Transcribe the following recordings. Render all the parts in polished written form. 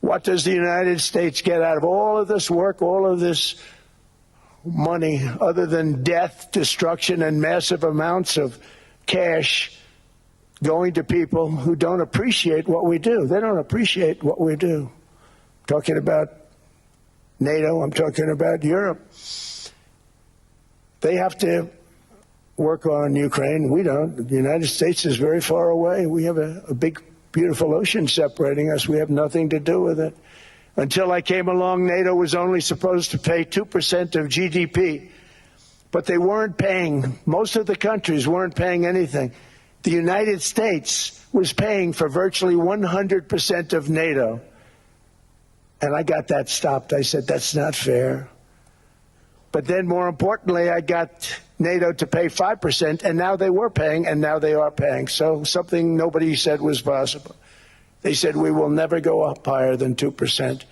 What does the United States get out of all of this work, all of this money, other than death, destruction, and massive amounts of cash going to people who don't appreciate what we do? They don't appreciate what we do. I'm talking about NATO, I'm talking about Europe. They have to work on Ukraine. We don't. The United States is very far away. We have a big, beautiful ocean separating us. We have nothing to do with it. Until I came along, NATO was only supposed to pay 2% of GDP, but they weren't paying. Most of the countries weren't paying anything. The United States was paying for virtually 100% of NATO. And I got that stopped. I said, that's not fair. But then, more importantly, I got NATO to pay 5%, and now they were paying, and now they are paying. So something nobody said was possible. They said we will never go up higher than 2%.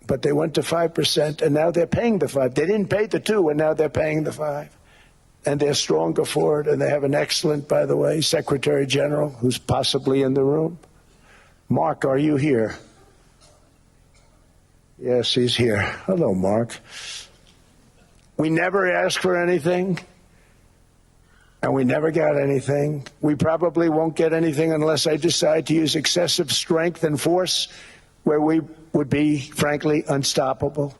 But they went to 5%, and now they're paying the 5. They didn't pay the 2, and now they're paying the 5. And they're stronger for it, and they have an excellent, by the way, Secretary General, who's possibly in the room. Mark, are you here? Yes, he's here. Hello, Mark. We never asked for anything, and we never got anything. We probably won't get anything unless I decide to use excessive strength and force, where we would be, frankly, unstoppable.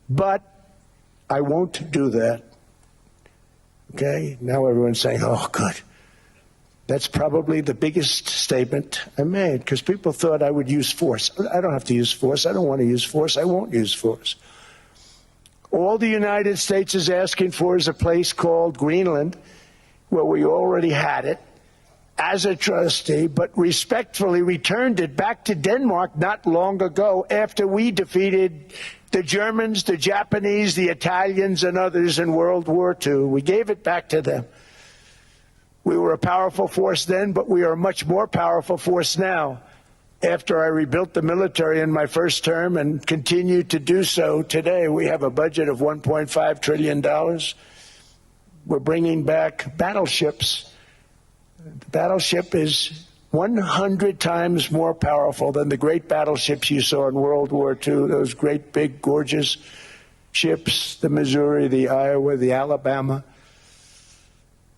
But I won't do that. Okay? Now everyone's saying, oh, good. That's probably the biggest statement I made, because people thought I would use force. I don't have to use force. I don't want to use force. I won't use force. All the United States is asking for is a place called Greenland, where we already had it as a trustee, but respectfully returned it back to Denmark not long ago after we defeated the Germans, the Japanese, the Italians, and others in World War II. We gave it back to them. We were a powerful force then, but we are a much more powerful force now. After I rebuilt the military in my first term and continue to do so today, we have a budget of $1.5 trillion. We're bringing back battleships. The battleship is 100 times more powerful than the great battleships you saw in World War II, those great, big, gorgeous ships, the Missouri, the Iowa, the Alabama.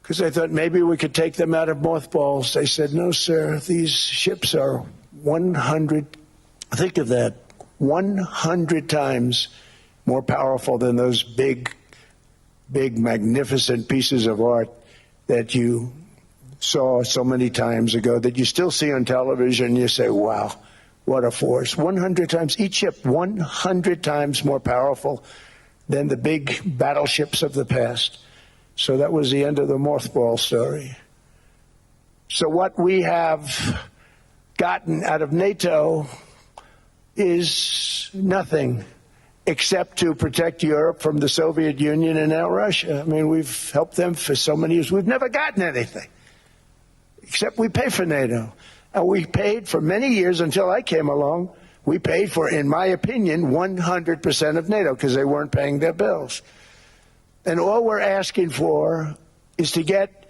Because I thought maybe we could take them out of mothballs. They said, no, sir, these ships are 100, think of that, 100 times more powerful than those big, magnificent pieces of art that you saw so many times ago, that you still see on television. You say, wow, what a force. 100 times, each ship 100 times more powerful than the big battleships of the past. So that was the end of the mothball story. So what we have gotten out of NATO is nothing except to protect Europe from the Soviet Union and now Russia. I mean, we've helped them for so many years. We've never gotten anything, except we pay for NATO. And we paid for many years until I came along. We paid for, in my opinion, 100% of NATO because they weren't paying their bills. And all we're asking for is to get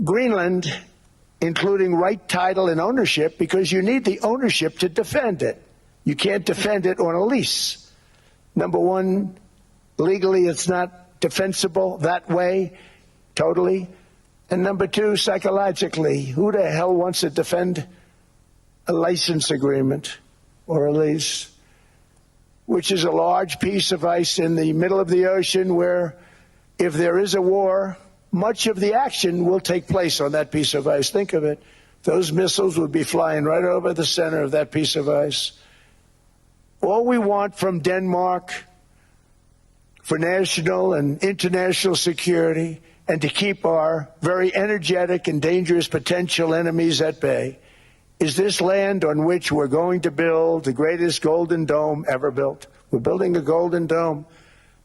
Greenland, including right title and ownership, because you need the ownership to defend it. You can't defend it on a lease. Number one, legally it's not defensible that way, totally. And number two, psychologically, who the hell wants to defend a license agreement or a lease, which is a large piece of ice in the middle of the ocean where, if there is a war, much of the action will take place on that piece of ice. Think of it. Those missiles would be flying right over the center of that piece of ice. All we want from Denmark for national and international security and to keep our very energetic and dangerous potential enemies at bay is this land on which we're going to build the greatest golden dome ever built. We're building a golden dome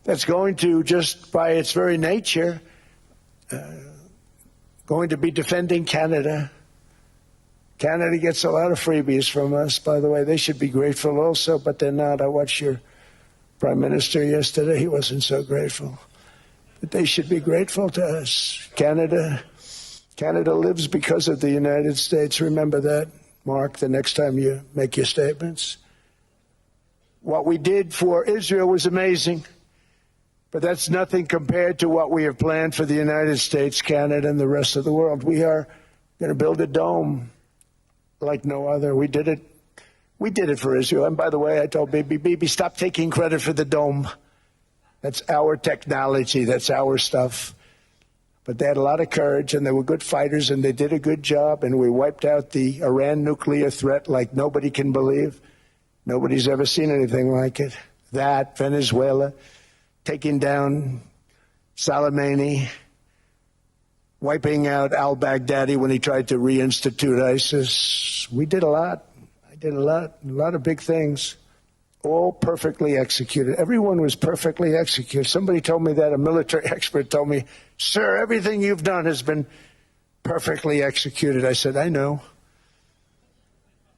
that's going to, just by its very nature, going to be defending Canada. Canada gets a lot of freebies from us, by the way. They should be grateful also, but they're not. I watched your Prime Minister yesterday. He wasn't so grateful. But they should be grateful to us. Canada lives because of the United States. Remember that. Mark, the next time you make your statements. What we did for Israel was amazing, but that's nothing compared to what we have planned for the United States, Canada, and the rest of the world. We are going to build a dome like no other. We did it for Israel. And by the way, I told Bibi, stop taking credit for the dome. That's our technology. That's our stuff. But they had a lot of courage, and they were good fighters, and they did a good job, and we wiped out the Iran nuclear threat like nobody can believe. Nobody's ever seen anything like it. That, Venezuela, taking down Soleimani, wiping out al-Baghdadi when he tried to reinstitute ISIS. We did a lot. I did a lot of big things, all perfectly executed. Everyone was perfectly executed. Somebody told me that, a military expert told me, sir, everything you've done has been perfectly executed. I said, I know.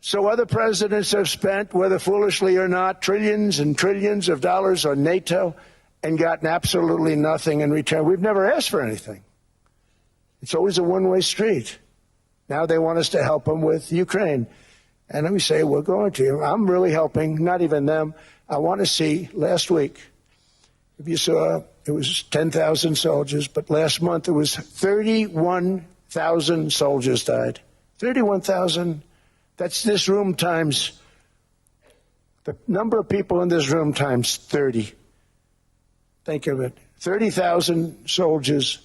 So other presidents have spent, whether foolishly or not, trillions and trillions of dollars on NATO and gotten absolutely nothing in return. We've never asked for anything. It's always a one-way street. Now they want us to help them with Ukraine. And let me say, we're going to. I'm really helping, not even them. I want to see, last week, if you saw, it was 10,000 soldiers, but last month it was 31,000 soldiers died. 31,000. That's this room times, the number of people in this room times 30. Think of it. 30,000 soldiers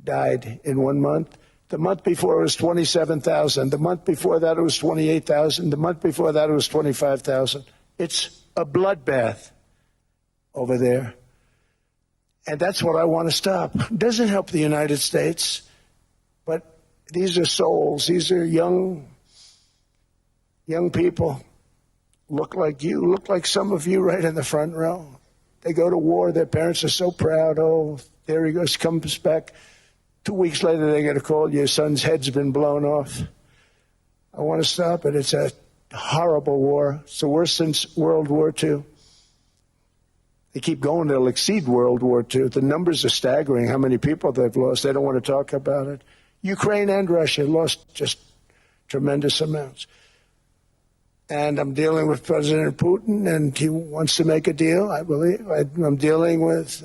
died in 1 month. The month before it was 27,000. The month before that it was 28,000. The month before that it was 25,000. It's a bloodbath over there. And that's what I want to stop. It doesn't help the United States, but these are souls. These are young people. Look like you, look like some of you right in the front row. They go to war. Their parents are so proud. Oh, there he goes, comes back. 2 weeks later, they get a call, your son's head's been blown off. I want to stop it. It's a horrible war. It's the worst since World War II. They keep going, they'll exceed World War II. The numbers are staggering, how many people they've lost. They don't want to talk about it. Ukraine and Russia lost just tremendous amounts. And I'm dealing with President Putin, and he wants to make a deal, I believe. I'm dealing with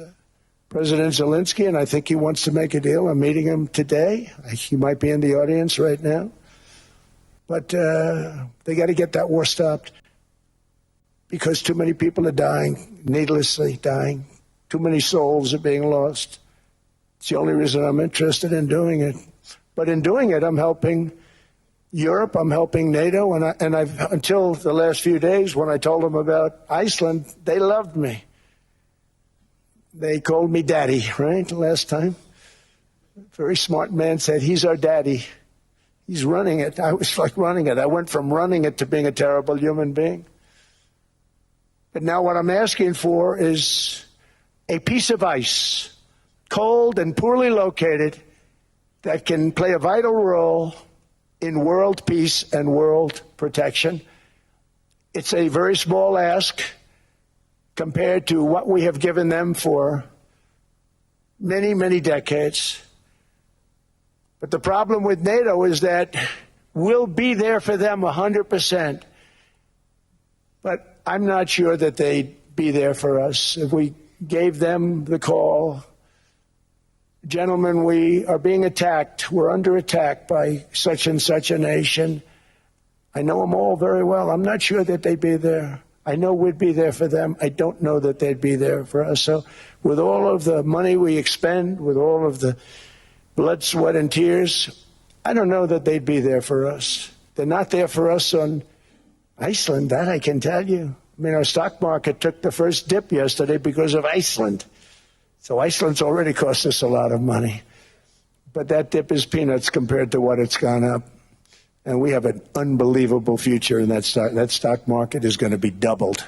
President Zelensky, and I think he wants to make a deal. I'm meeting him today. He might be in the audience right now. But they got to get that war stopped because too many people are dying, needlessly dying. Too many souls are being lost. It's the only reason I'm interested in doing it. But in doing it, I'm helping Europe, I'm helping NATO, and I've until the last few days when I told them about Iceland, they loved me. They called me daddy, right, last time. A very smart man said, he's our daddy. He's running it. I was like running it. I went from running it to being a terrible human being. But now what I'm asking for is a piece of ice, cold and poorly located, that can play a vital role in world peace and world protection. It's a very small ask compared to what we have given them for many, many decades. But the problem with NATO is that we'll be there for them 100%. But I'm not sure that they'd be there for us. If we gave them the call, gentlemen, we are being attacked. We're under attack by such and such a nation. I know them all very well. I'm not sure that they'd be there. I know we'd be there for them. I don't know that they'd be there for us. So with all of the money we expend, with all of the blood, sweat, and tears, I don't know that they'd be there for us. They're not there for us on Iceland, that I can tell you. I mean, our stock market took the first dip yesterday because of Iceland. So Iceland's already cost us a lot of money. But that dip is peanuts compared to what it's gone up. And we have an unbelievable future in that stock. That stock market is going to be doubled.